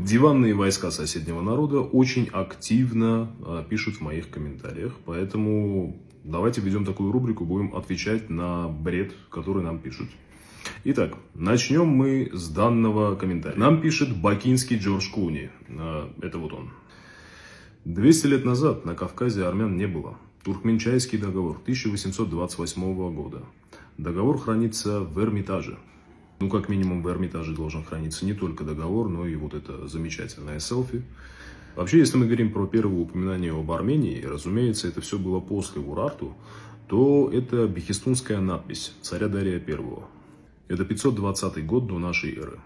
Диванные войска соседнего народа очень активно пишут в моих комментариях, поэтому давайте введем такую рубрику, будем отвечать на бред, который нам пишут. Итак, начнем мы с данного комментария. Нам пишет бакинский Джордж Клуни. Это вот он. 200 лет назад на Кавказе армян не было. Туркменчайский договор 1828 года. Договор хранится в Эрмитаже. Ну, как минимум, в Эрмитаже должен храниться не только договор, но и вот это замечательное селфи. Вообще, если мы говорим про первое упоминание об Армении, разумеется, это все было после Урарту, то это бехистунская надпись царя Дария I. Это 520 год до нашей эры.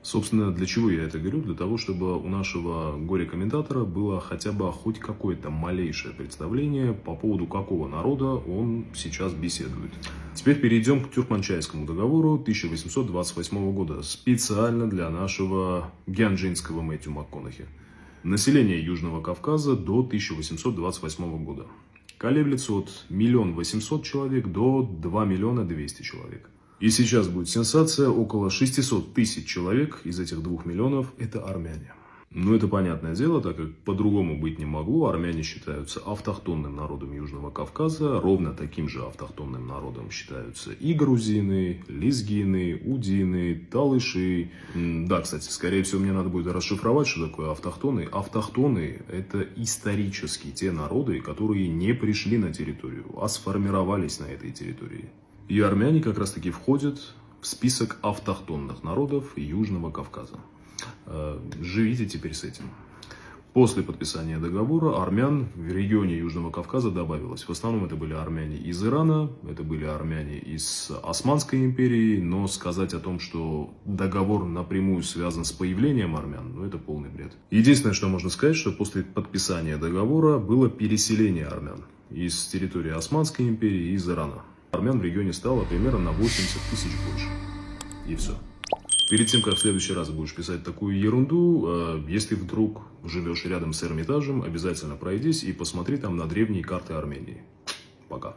Собственно, для чего я это говорю? Для того, чтобы у нашего горе-комментатора было хотя бы хоть какое-то малейшее представление по поводу какого народа он сейчас беседует. Теперь перейдем к Тюркманчайскому договору 1828 года, специально для нашего гянджинского Мэтью МакКонахи. Население Южного Кавказа до 1828 года колеблется от 1 800 000 человек до 2 200 000 человек. И сейчас будет сенсация, около 600 000 человек из этих 2 миллионов – это армяне. Ну, это понятное дело, так как по-другому быть не могло. Армяне считаются автохтонным народом Южного Кавказа. Ровно таким же автохтонным народом считаются и грузины, лезгины, удины, талыши. Да, кстати, скорее всего, мне надо будет расшифровать, что такое автохтоны. Автохтоны – это исторически те народы, которые не пришли на территорию, а сформировались на этой территории. И армяне как раз таки входят в список автохтонных народов Южного Кавказа. Живите теперь с этим. После подписания договора армян в регионе Южного Кавказа добавилось. В основном это были армяне из Ирана, это были армяне из Османской империи, но сказать о том, что договор напрямую связан с появлением армян, ну это полный бред. Единственное, что можно сказать, что после подписания договора было переселение армян из территории Османской империи и из Ирана. Армян в регионе стало примерно на 80 000 больше. И все. Перед тем, как в следующий раз будешь писать такую ерунду, если вдруг живешь рядом с Эрмитажем, обязательно пройдись и посмотри там на древние карты Армении. Пока.